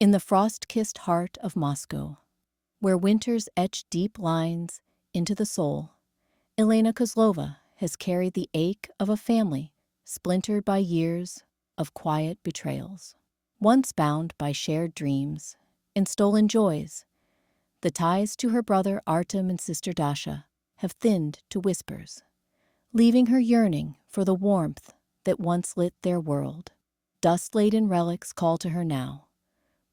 In the frost-kissed heart of Moscow, where winters etch deep lines into the soul, Elena Kozlova has carried the ache of a family splintered by years of quiet betrayals. Once bound by shared dreams and stolen joys, the ties to her brother Artem and sister Dasha have thinned to whispers, leaving her yearning for the warmth that once lit their world. Dust-laden relics call to her now,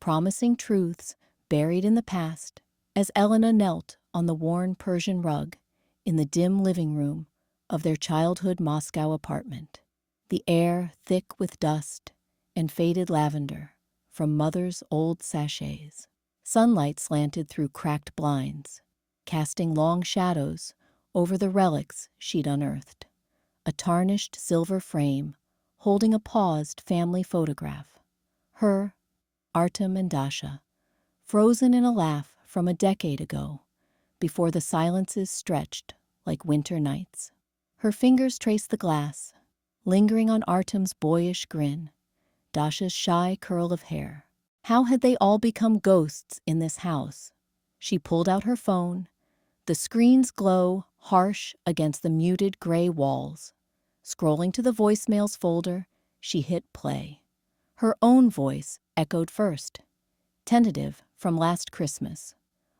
promising truths buried in the past, as Elena knelt on the worn Persian rug in the dim living room of their childhood Moscow apartment. The air thick with dust and faded lavender from mother's old sachets. Sunlight slanted through cracked blinds, casting long shadows over the relics she'd unearthed. A tarnished silver frame holding a paused family photograph. Her, Artem and Dasha, frozen in a laugh from a decade ago, before the silences stretched like winter nights. Her fingers traced the glass, lingering on Artem's boyish grin, Dasha's shy curl of hair. How had they all become ghosts in this house? She pulled out her phone, the screen's glow harsh against the muted gray walls. Scrolling to the voicemails folder, she hit play. Her own voice echoed first, tentative from last Christmas.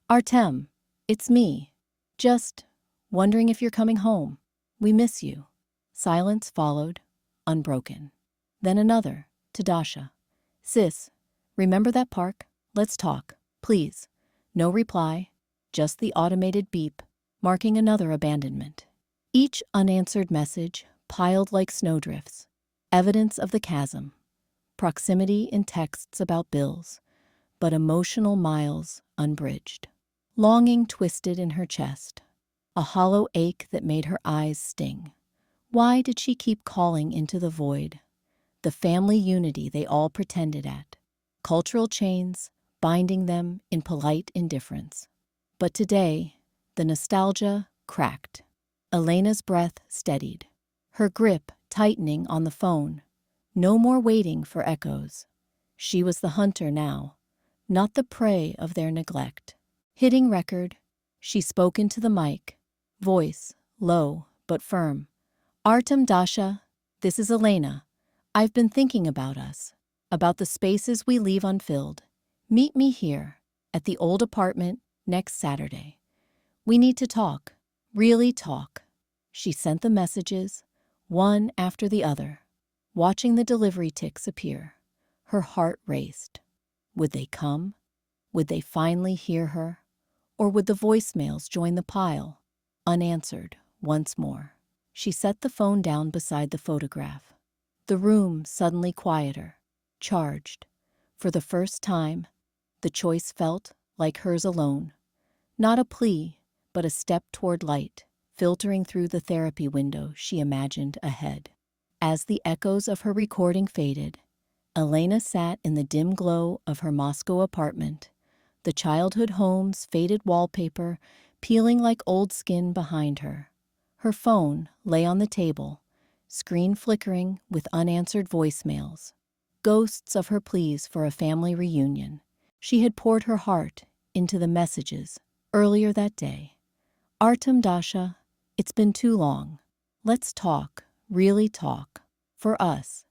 "Artem, it's me. Just wondering if you're coming home. We miss you." Silence followed, unbroken. Then another, to Dasha. "Sis, remember that park? Let's talk, please." No reply, just the automated beep, marking another abandonment. Each unanswered message piled like snowdrifts, evidence of the chasm. Proximity in texts about bills, but emotional miles unbridged. Longing twisted in her chest, a hollow ache that made her eyes sting. Why did she keep calling into the void? The family unity they all pretended at. Cultural chains binding them in polite indifference. But today, the nostalgia cracked. Elena's breath steadied, her grip tightening on the phone. No more waiting for echoes. She was the hunter now, not the prey of their neglect. Hitting record, she spoke into the mic, voice low but firm. "Artem, Dasha, this is Elena. I've been thinking about us, about the spaces we leave unfilled. Meet me here, at the old apartment, next Saturday. We need to talk, really talk." She sent the messages, one after the other, watching the delivery ticks appear. Her heart raced. Would they come? Would they finally hear her? Or would the voicemails join the pile, unanswered once more? She set the phone down beside the photograph. The room suddenly quieter, charged. For the first time, the choice felt like hers alone. Not a plea, but a step toward light, filtering through the therapy window she imagined ahead. As the echoes of her recording faded, Elena sat in the dim glow of her Moscow apartment, the childhood home's faded wallpaper peeling like old skin behind her. Her phone lay on the table, screen flickering with unanswered voicemails, ghosts of her pleas for a family reunion. She had poured her heart into the messages earlier that day. "Artem, Dasha, it's been too long. Let's talk, really talk, for us."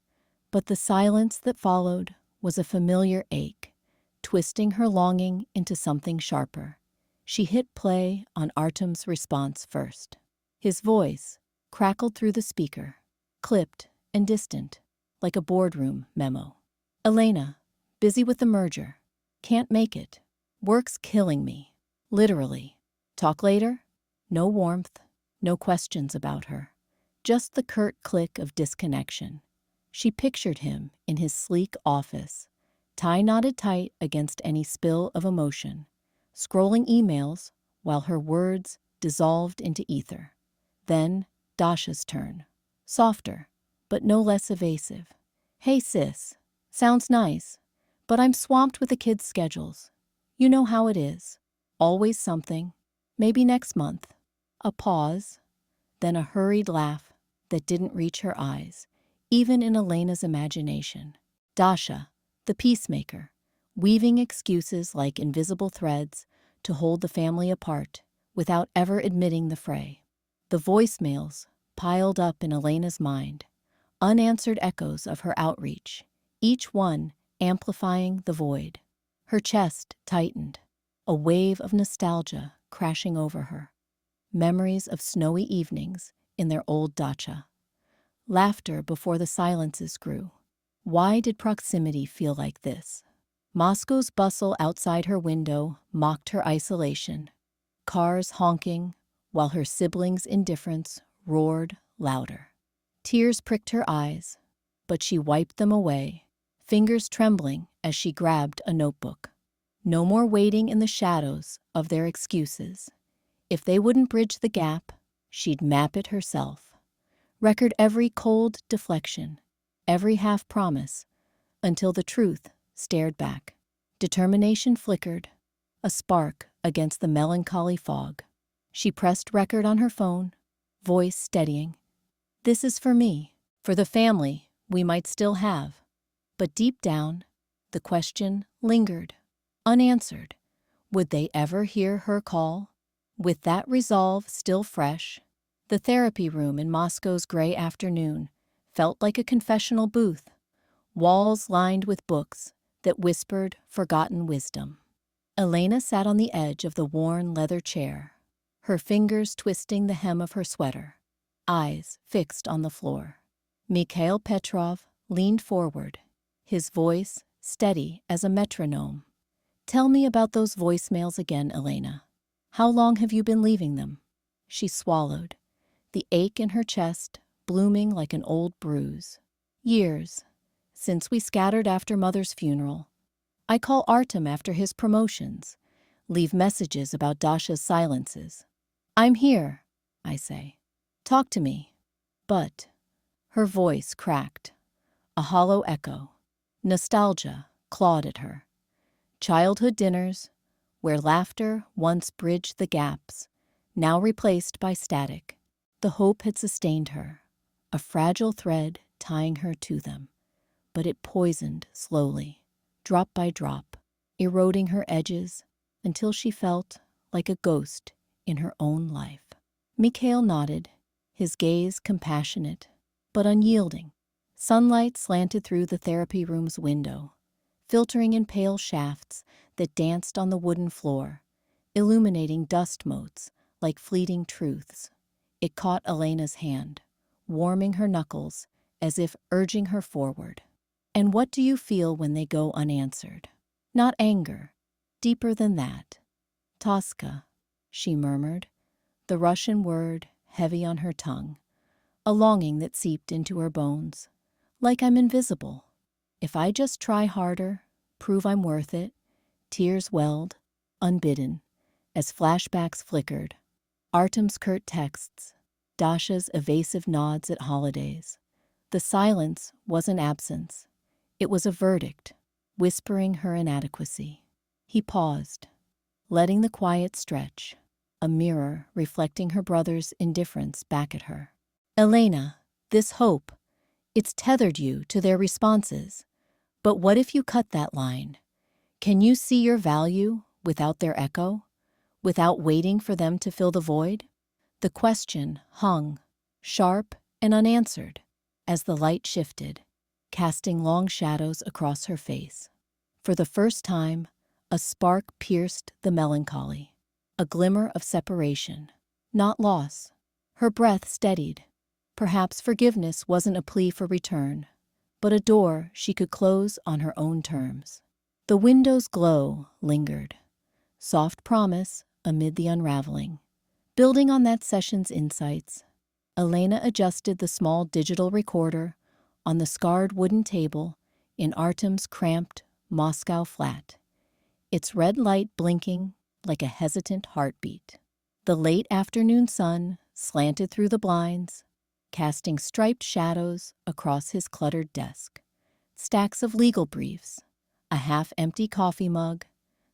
But the silence that followed was a familiar ache, twisting her longing into something sharper. She hit play on Artem's response first. His voice crackled through the speaker, clipped and distant, like a boardroom memo. "Elena, busy with the merger. Can't make it. Work's killing me. Literally. Talk later?" No warmth, no questions about her. Just the curt click of disconnection. She pictured him in his sleek office, tie knotted tight against any spill of emotion, scrolling emails while her words dissolved into ether. Then Dasha's turn. Softer, but no less evasive. "Hey sis, sounds nice, but I'm swamped with the kids' schedules. You know how it is. Always something. Maybe next month." A pause, then a hurried laugh that didn't reach her eyes, even in Elena's imagination. "Dasha, the peacemaker, weaving excuses like invisible threads to hold the family apart without ever admitting the fray. The voicemails piled up in Elena's mind, unanswered echoes of her outreach, each one amplifying the void. Her chest tightened, a wave of nostalgia crashing over her. Memories of snowy evenings in their old dacha. Laughter before the silences grew. Why did proximity feel like this? Moscow's bustle outside her window mocked her isolation, cars honking while her siblings' indifference roared louder. Tears pricked her eyes, but she wiped them away, fingers trembling as she grabbed a notebook. No more waiting in the shadows of their excuses. If they wouldn't bridge the gap, she'd map it herself. Record every cold deflection, every half-promise, until the truth stared back. Determination flickered, a spark against the melancholy fog. She pressed record on her phone, voice steadying. This is for me, for the family we might still have. But deep down, the question lingered, unanswered. Would they ever hear her call? With that resolve still fresh, the therapy room in Moscow's gray afternoon felt like a confessional booth, walls lined with books that whispered forgotten wisdom. Elena sat on the edge of the worn leather chair, her fingers twisting the hem of her sweater, eyes fixed on the floor. Mikhail Petrov leaned forward, his voice steady as a metronome. Tell me about those voicemails again, Elena. How long have you been leaving them? She swallowed, the ache in her chest blooming like an old bruise. Years, since we scattered after Mother's funeral. I call Artem after his promotions, leave messages about Dasha's silences. I'm here, I say. Talk to me. But her voice cracked, a hollow echo. Nostalgia clawed at her. Childhood dinners, where laughter once bridged the gaps, now replaced by static. The hope had sustained her, a fragile thread tying her to them. But it poisoned slowly, drop by drop, eroding her edges until she felt like a ghost in her own life. Mikhail nodded, his gaze compassionate, but unyielding. Sunlight slanted through the therapy room's window, filtering in pale shafts that danced on the wooden floor, illuminating dust motes like fleeting truths. It caught Elena's hand, warming her knuckles as if urging her forward. And what do you feel when they go unanswered? Not anger, deeper than that. Toska, she murmured, the Russian word heavy on her tongue, a longing that seeped into her bones. Like I'm invisible. If I just try harder, prove I'm worth it. Tears welled, unbidden, as flashbacks flickered. Artem's curt texts, Dasha's evasive nods at holidays. The silence wasn't absence. It was a verdict, whispering her inadequacy. He paused, letting the quiet stretch, a mirror reflecting her brother's indifference back at her. Elena, this hope, it's tethered you to their responses. But what if you cut that line? Can you see your value without their echo? Without waiting for them to fill the void? The question hung, sharp and unanswered, as the light shifted, casting long shadows across her face. For the first time, a spark pierced the melancholy, a glimmer of separation, not loss. Her breath steadied. Perhaps forgiveness wasn't a plea for return, but a door she could close on her own terms. The window's glow lingered, soft promise amid the unraveling. Building on that session's insights, Elena adjusted the small digital recorder on the scarred wooden table in Artem's cramped Moscow flat, its red light blinking like a hesitant heartbeat. The late afternoon sun slanted through the blinds, casting striped shadows across his cluttered desk. Stacks of legal briefs, a half-empty coffee mug,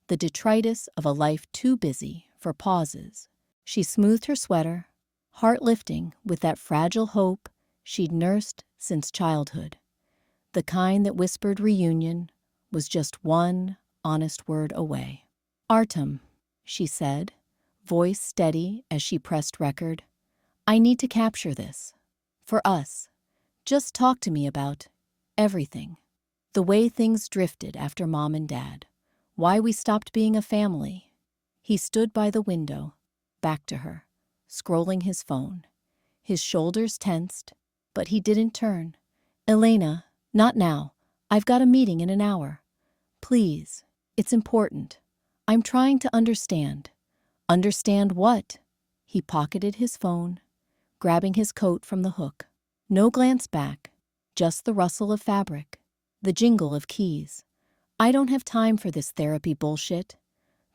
the detritus of a life too busy for pauses. She smoothed her sweater, heart lifting with that fragile hope she'd nursed since childhood. The kind that whispered reunion was just one honest word away. "Artem," she said, voice steady as she pressed record. "I need to capture this. For us. Just talk to me about everything. The way things drifted after Mom and Dad. Why we stopped being a family." He stood by the window, back to her, scrolling his phone. His shoulders tensed, but he didn't turn. "Elena, not now. I've got a meeting in an hour. Please, it's important. I'm trying to understand." "Understand what?" He pocketed his phone, grabbing his coat from the hook. No glance back, just the rustle of fabric, the jingle of keys. "I don't have time for this therapy bullshit."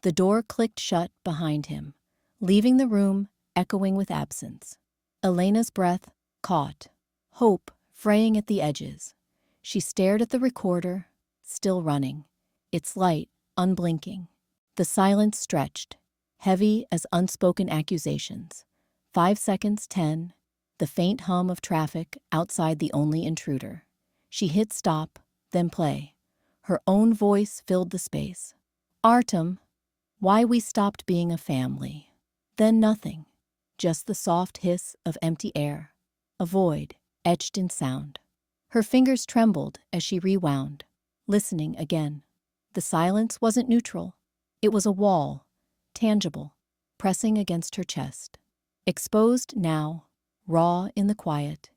The door clicked shut behind him, leaving the room echoing with absence. Elena's breath caught, hope fraying at the edges. She stared at the recorder, still running, its light unblinking. The silence stretched, heavy as unspoken accusations. 5 seconds, 10, the faint hum of traffic outside the only intruder. She hit stop, then play. Her own voice filled the space. "Artem, why we stopped being a family." Then nothing, just the soft hiss of empty air, a void etched in sound. Her fingers trembled as she rewound, listening again. The silence wasn't neutral. It was a wall, tangible, pressing against her chest. Exposed now, raw in the quiet,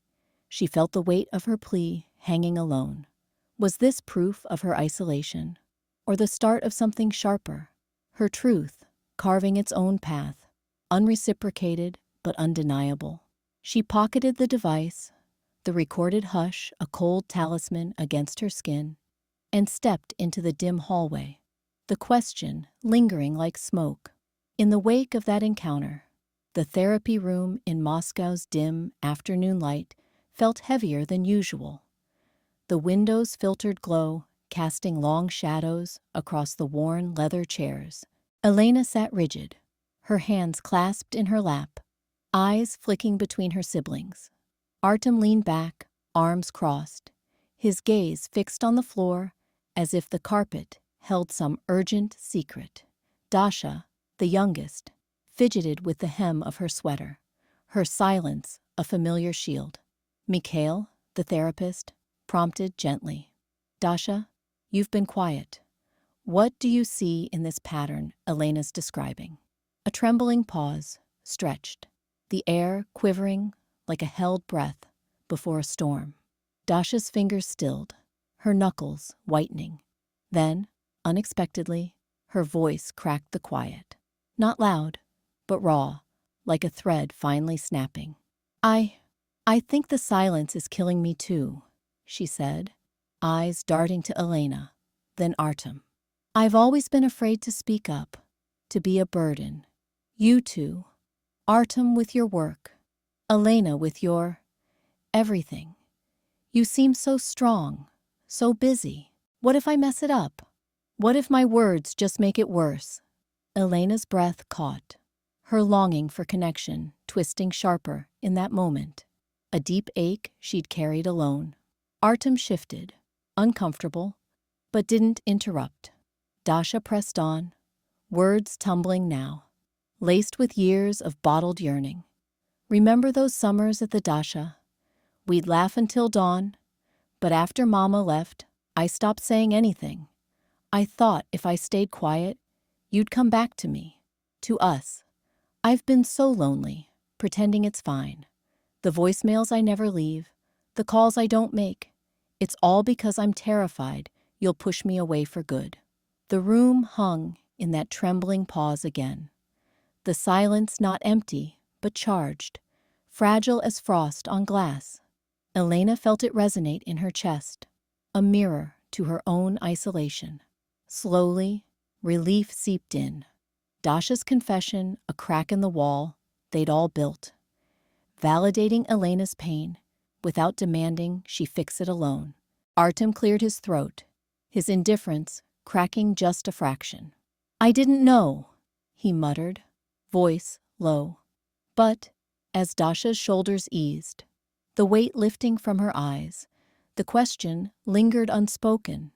she felt the weight of her plea hanging alone. Was this proof of her isolation, or the start of something sharper? Her truth, carving its own path, unreciprocated but undeniable. She pocketed the device, the recorded hush a cold talisman against her skin, and stepped into the dim hallway, the question lingering like smoke. In the wake of that encounter, the therapy room in Moscow's dim afternoon light felt heavier than usual. The windows filtered glow, casting long shadows across the worn leather chairs. Elena sat rigid, her hands clasped in her lap, eyes flicking between her siblings. Artem leaned back, arms crossed, his gaze fixed on the floor as if the carpet held some urgent secret. Dasha, the youngest, fidgeted with the hem of her sweater, her silence a familiar shield. Mikhail, the therapist, prompted gently. "Dasha, you've been quiet. What do you see in this pattern Elena's describing?" A trembling pause, stretched, the air quivering like a held breath before a storm. Dasha's fingers stilled, her knuckles whitening. Then, unexpectedly, her voice cracked the quiet. Not loud, but raw, like a thread finally snapping. I think the silence is killing me too," she said, eyes darting to Elena, then Artem. "I've always been afraid to speak up, to be a burden. You two, Artem with your work, Elena with your everything. You seem so strong, so busy. What if I mess it up? What if my words just make it worse?" Elena's breath caught, her longing for connection twisting sharper in that moment, a deep ache she'd carried alone. Artem shifted, uncomfortable, but didn't interrupt. Dasha pressed on, words tumbling now, laced with years of bottled yearning. "Remember those summers at the Dasha? We'd laugh until dawn, but after Mama left, I stopped saying anything. I thought if I stayed quiet, you'd come back to me, to us. I've been so lonely, pretending it's fine. The voicemails I never leave, the calls I don't make. It's all because I'm terrified you'll push me away for good." The room hung in that trembling pause again. The silence not empty, but charged, fragile as frost on glass. Elena felt it resonate in her chest, a mirror to her own isolation. Slowly, relief seeped in. Dasha's confession, a crack in the wall they'd all built, validating Elena's pain without demanding she fix it alone. Artem cleared his throat, his indifference cracking just a fraction. "I didn't know," he muttered, voice low. But, as Dasha's shoulders eased, the weight lifting from her eyes, the question lingered unspoken.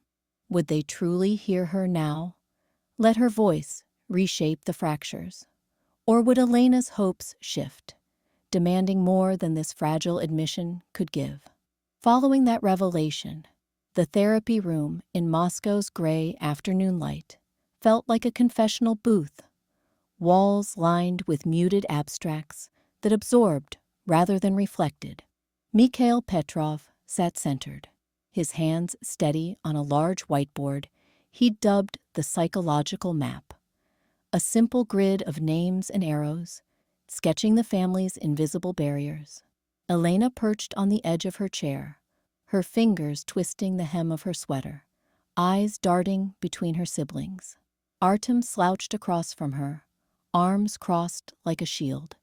Would they truly hear her now? Let her voice reshape the fractures? Or would Elena's hopes shift, demanding more than this fragile admission could give? Following that revelation, the therapy room in Moscow's gray afternoon light felt like a confessional booth, walls lined with muted abstracts that absorbed rather than reflected. Mikhail Petrov sat centered, his hands steady on a large whiteboard he'd dubbed the psychological map, a simple grid of names and arrows, sketching the family's invisible barriers. Elena perched on the edge of her chair, her fingers twisting the hem of her sweater, eyes darting between her siblings. Artem slouched across from her, arms crossed like a shield,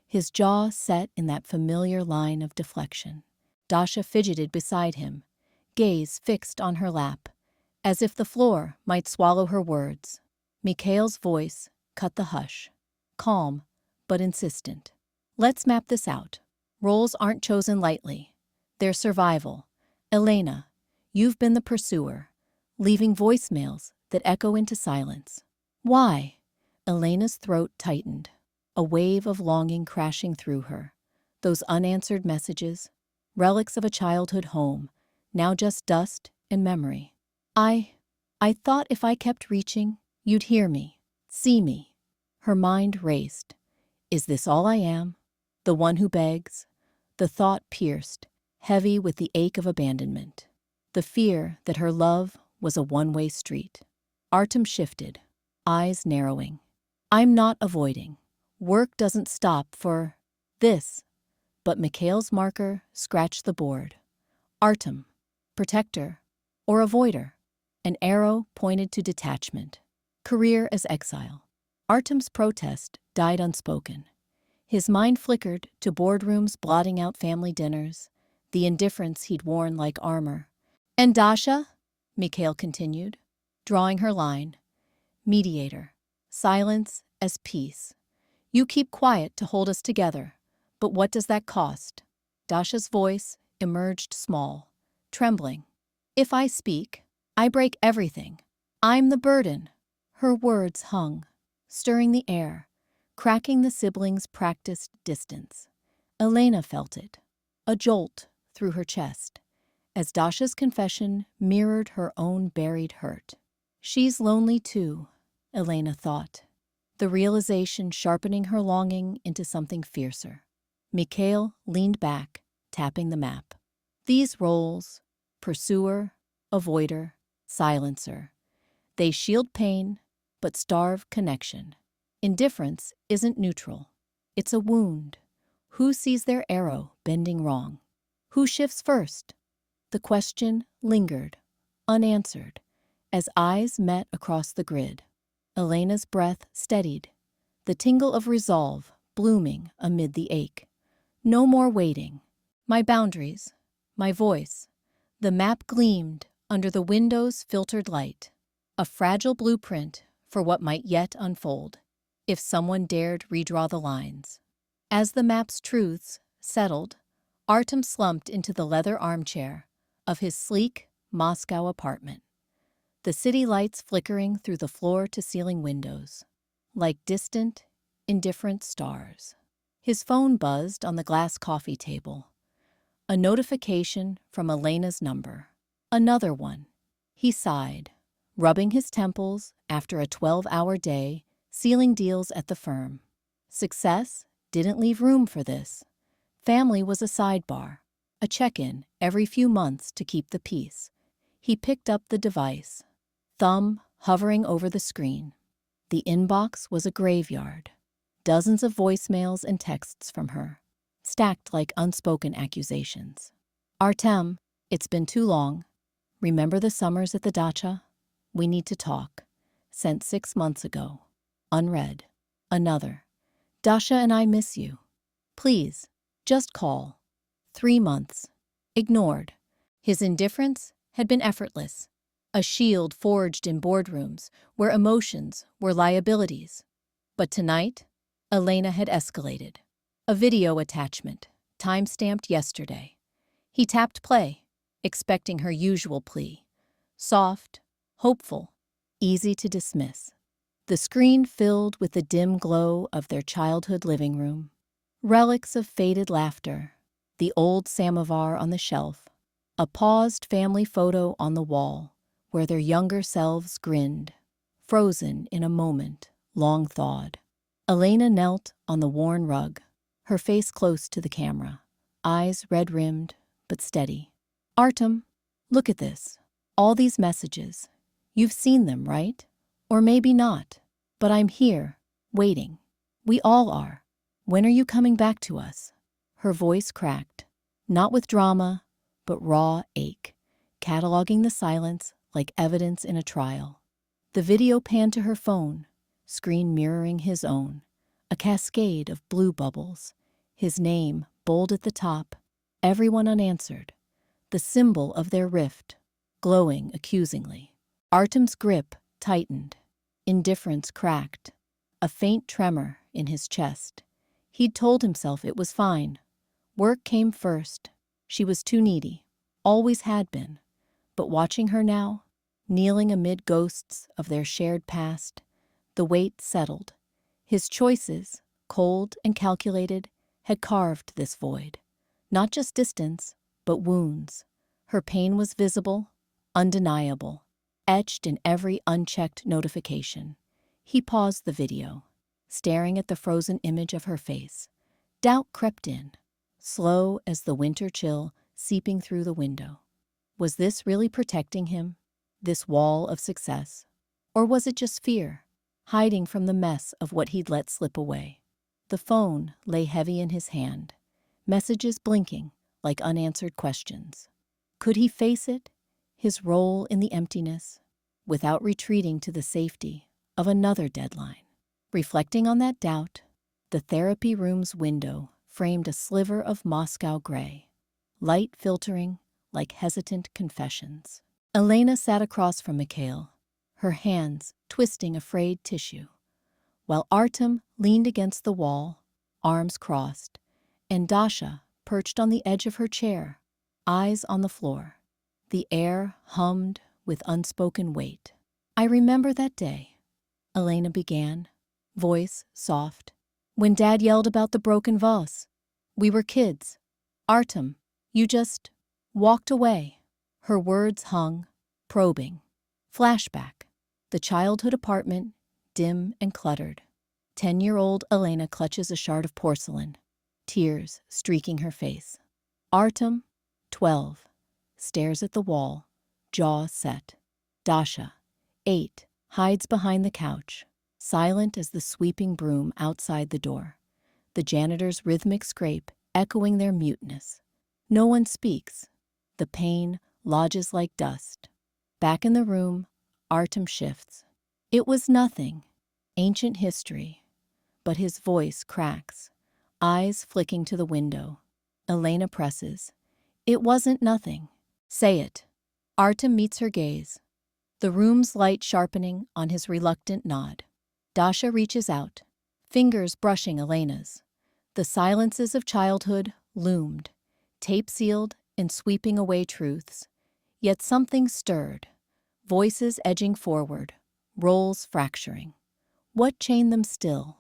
his jaw set in that familiar line of deflection. Dasha fidgeted beside him, gaze fixed on her lap, as if the floor might swallow her words. Mikhail's voice cut the hush, calm but insistent. Let's map this out. Roles aren't chosen lightly. They're survival. Elena, you've been the pursuer, leaving voicemails that echo into silence. Why? Elena's throat tightened, a wave of longing crashing through her. Those unanswered messages, relics of a childhood home, now just dust and memory. I thought if I kept reaching, you'd hear me, see me. Her mind raced. Is this all I am? The one who begs? The thought pierced, heavy with the ache of abandonment. The fear that her love was a one-way street. Artem shifted, eyes narrowing. I'm not avoiding. Work doesn't stop for this. But Mikhail's marker scratched the board. Artem, protector or avoider? An arrow pointed to detachment. Career as exile. Artem's protest died unspoken. His mind flickered to boardrooms blotting out family dinners, the indifference he'd worn like armor. And Dasha? Mikhail continued, drawing her line. Mediator. Silence as peace. You keep quiet to hold us together, but what does that cost? Dasha's voice emerged small, trembling. If I speak, I break everything. I'm the burden. Her words hung, stirring the air, cracking the siblings' practiced distance. Elena felt it, a jolt through her chest, as Dasha's confession mirrored her own buried hurt. She's lonely too, Elena thought, the realization sharpening her longing into something fiercer. Mikhail leaned back, tapping the map. These roles, pursuer, avoider, silencer, they shield pain but starve connection. Indifference isn't neutral. It's a wound. Who sees their arrow bending wrong? Who shifts first? The question lingered, unanswered, as eyes met across the grid. Elena's breath steadied, the tingle of resolve blooming amid the ache. No more waiting. My boundaries, my voice. The map gleamed under the window's filtered light, a fragile blueprint for what might yet unfold, if someone dared redraw the lines. As the map's truths settled, Artem slumped into the leather armchair of his sleek Moscow apartment, the city lights flickering through the floor-to-ceiling windows, like distant, indifferent stars. His phone buzzed on the glass coffee table. A notification from Elena's number. Another one. He sighed, rubbing his temples after a 12-hour day sealing deals at the firm. Success didn't leave room for this. Family was a sidebar, a check-in every few months to keep the peace. He picked up the device, thumb hovering over the screen. The inbox was a graveyard. Dozens of voicemails and texts from her, stacked like unspoken accusations. Artem, it's been too long. Remember the summers at the Dasha? We need to talk. Sent 6 months ago. Unread. Another. Dasha and I miss you. Please, just call. 3 months. Ignored. His indifference had been effortless. A shield forged in boardrooms where emotions were liabilities. But tonight, Elena had escalated. A video attachment, time-stamped yesterday. He tapped play, expecting her usual plea. Soft, hopeful, easy to dismiss. The screen filled with the dim glow of their childhood living room, relics of faded laughter, the old samovar on the shelf, a paused family photo on the wall where their younger selves grinned, frozen in a moment long thawed. Elena knelt on the worn rug, her face close to the camera, eyes red-rimmed but steady. Artem, look at this. All these messages. You've seen them, right? Or maybe not. But I'm here, waiting. We all are. When are you coming back to us? Her voice cracked, not with drama, but raw ache, cataloging the silence like evidence in a trial. The video panned to her phone, screen mirroring his own, a cascade of blue bubbles, his name bold at the top, everyone unanswered, the symbol of their rift, glowing accusingly. Artem's grip tightened, indifference cracked, a faint tremor in his chest. He'd told himself it was fine. Work came first. She was too needy, always had been. But watching her now, kneeling amid ghosts of their shared past, the weight settled. His choices, cold and calculated, had carved this void. Not just distance, but wounds. Her pain was visible, undeniable, etched in every unchecked notification. He paused the video, staring at the frozen image of her face. Doubt crept in, slow as the winter chill seeping through the window. Was this really protecting him, this wall of success? Or was it just fear, hiding from the mess of what he'd let slip away? The phone lay heavy in his hand, messages blinking like unanswered questions. Could he face it, his role in the emptiness, without retreating to the safety of another deadline? Reflecting on that doubt, the therapy room's window framed a sliver of Moscow gray, light filtering like hesitant confessions. Elena sat across from Mikhail, her hands twisting a frayed tissue, while Artem leaned against the wall, arms crossed, and Dasha perched on the edge of her chair, eyes on the floor. The air hummed with unspoken weight. I remember that day, Elena began, voice soft, when Dad yelled about the broken vase. We were kids. Artem, you just walked away. Her words hung, probing. Flashback. The childhood apartment, dim and cluttered. 10-year-old Elena clutches a shard of porcelain, tears streaking her face. Artem, 12, stares at the wall, jaw set. Dasha, 8, hides behind the couch, silent as the sweeping broom outside the door, the janitor's rhythmic scrape echoing their muteness. No one speaks. The pain lodges like dust. Back in the room, Artem shifts. It was nothing, ancient history, but his voice cracks, eyes flicking to the window. Elena presses. It wasn't nothing. Say it. Artem meets her gaze, the room's light sharpening on his reluctant nod. Dasha reaches out, fingers brushing Elena's. The silences of childhood loomed, tape-sealed and sweeping away truths. Yet something stirred, voices edging forward, roles fracturing. What chained them still?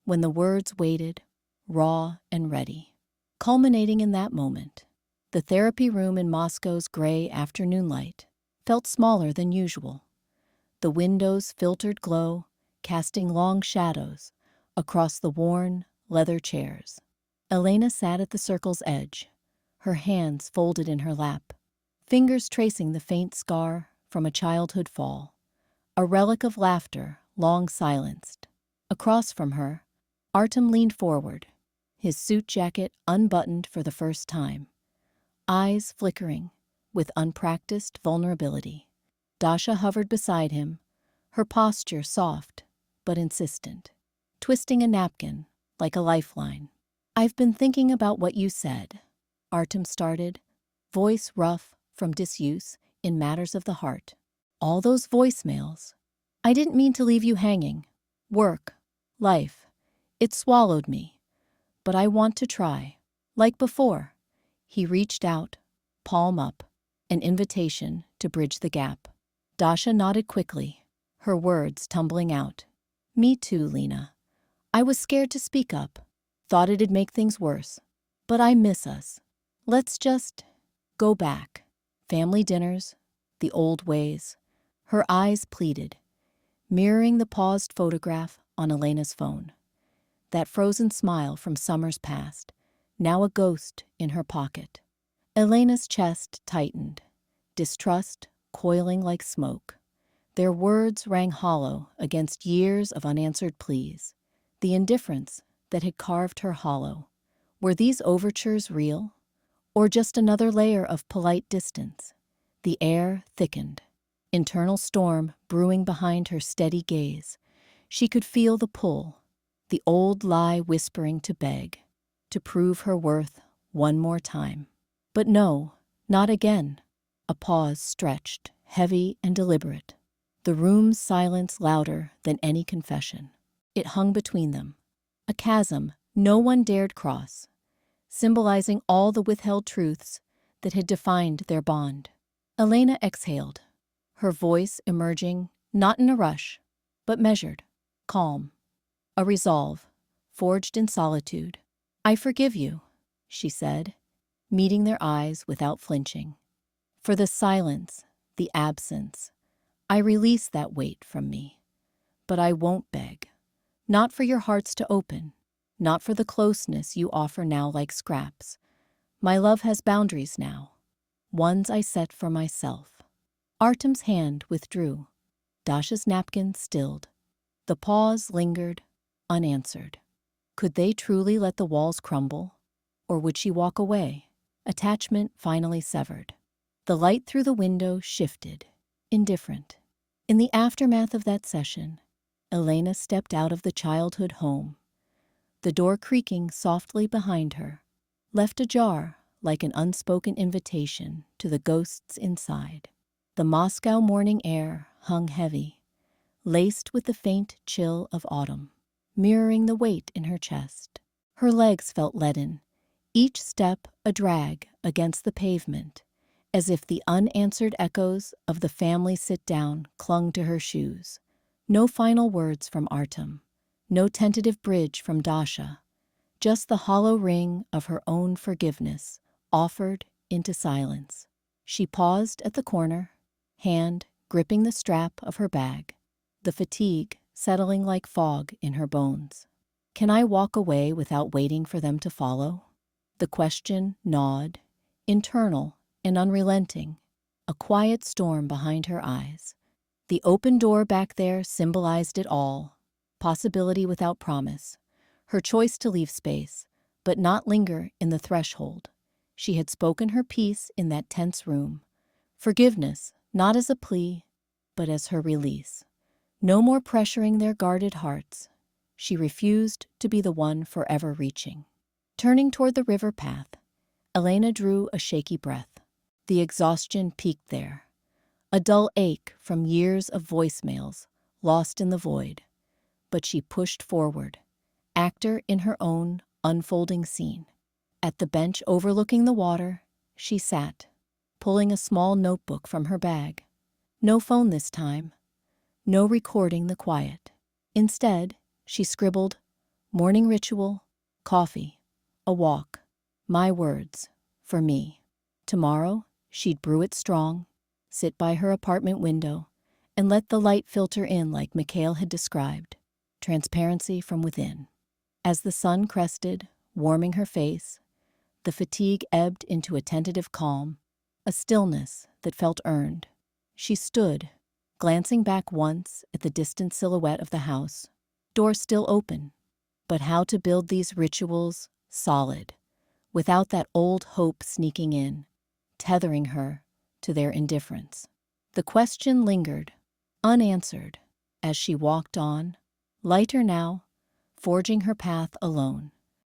When the words waited, raw and ready. Culminating in that moment, the therapy room in Moscow's gray afternoon light felt smaller than usual. The windows filtered glow, casting long shadows across the worn, leather chairs. Elena sat at the circle's edge, her hands folded in her lap, fingers tracing the faint scar from a childhood fall, a relic of laughter long silenced. Across from her, Artem leaned forward, his suit jacket unbuttoned for the first time, eyes flickering with unpracticed vulnerability. Dasha hovered beside him, her posture soft but insistent, twisting a napkin like a lifeline. I've been thinking about what you said, Artem started, voice rough from disuse in matters of the heart. All those voicemails. I didn't mean to leave you hanging. Work, life, it swallowed me. But I want to try. Like before. He reached out, palm up, an invitation to bridge the gap. Dasha nodded quickly, her words tumbling out. Me too, Lena. I was scared to speak up. Thought it'd make things worse. But I miss us. Let's just go back. Family dinners, the old ways. Her eyes pleaded, mirroring the paused photograph on Elena's phone. That frozen smile from summers past, now a ghost in her pocket. Elena's chest tightened, distrust coiling like smoke. Their words rang hollow against years of unanswered pleas, the indifference that had carved her hollow. Were these overtures real, or just another layer of polite distance? The air thickened, internal storm brewing behind her steady gaze. She could feel the pull, the old lie whispering to beg, to prove her worth one more time. But no, not again. A pause stretched, heavy and deliberate. The room's silence louder than any confession. It hung between them, a chasm no one dared cross, symbolizing all the withheld truths that had defined their bond. Elena exhaled, her voice emerging not in a rush, but measured, calm, a resolve forged in solitude. I forgive you, she said, meeting their eyes without flinching. For the silence, the absence, I release that weight from me. But I won't beg. Not for your hearts to open, not for the closeness you offer now like scraps. My love has boundaries now, ones I set for myself. Artem's hand withdrew. Dasha's napkin stilled. The pause lingered, unanswered. Could they truly let the walls crumble? Or would she walk away, attachment finally severed? The light through the window shifted, indifferent. In the aftermath of that session, Elena stepped out of the childhood home. The door creaking softly behind her, left ajar like an unspoken invitation to the ghosts inside. The Moscow morning air hung heavy, laced with the faint chill of autumn, mirroring the weight in her chest. Her legs felt leaden, each step a drag against the pavement, as if the unanswered echoes of the family sit-down clung to her shoes. No final words from Artem, no tentative bridge from Dasha, just the hollow ring of her own forgiveness offered into silence. She paused at the corner, hand gripping the strap of her bag, the fatigue settling like fog in her bones. Can I walk away without waiting for them to follow? The question gnawed, internal and unrelenting, a quiet storm behind her eyes. The open door back there symbolized it all, possibility without promise, her choice to leave space, but not linger in the threshold. She had spoken her piece in that tense room. Forgiveness, not as a plea, but as her release. No more pressuring their guarded hearts. She refused to be the one forever reaching. Turning toward the river path, Elena drew a shaky breath. The exhaustion peaked there. A dull ache from years of voicemails lost in the void. But she pushed forward, actor in her own unfolding scene. At the bench overlooking the water, she sat, pulling a small notebook from her bag. No phone this time, no recording the quiet. Instead, she scribbled, morning ritual, coffee, a walk, my words, for me. Tomorrow, she'd brew it strong, sit by her apartment window, and let the light filter in like Mikhail had described, transparency from within. As the sun crested, warming her face, the fatigue ebbed into a tentative calm, a stillness that felt earned. She stood, glancing back once at the distant silhouette of the house, door still open. But how to build these rituals solid, without that old hope sneaking in, tethering her to their indifference? The question lingered, unanswered, as she walked on, lighter now, forging her path alone.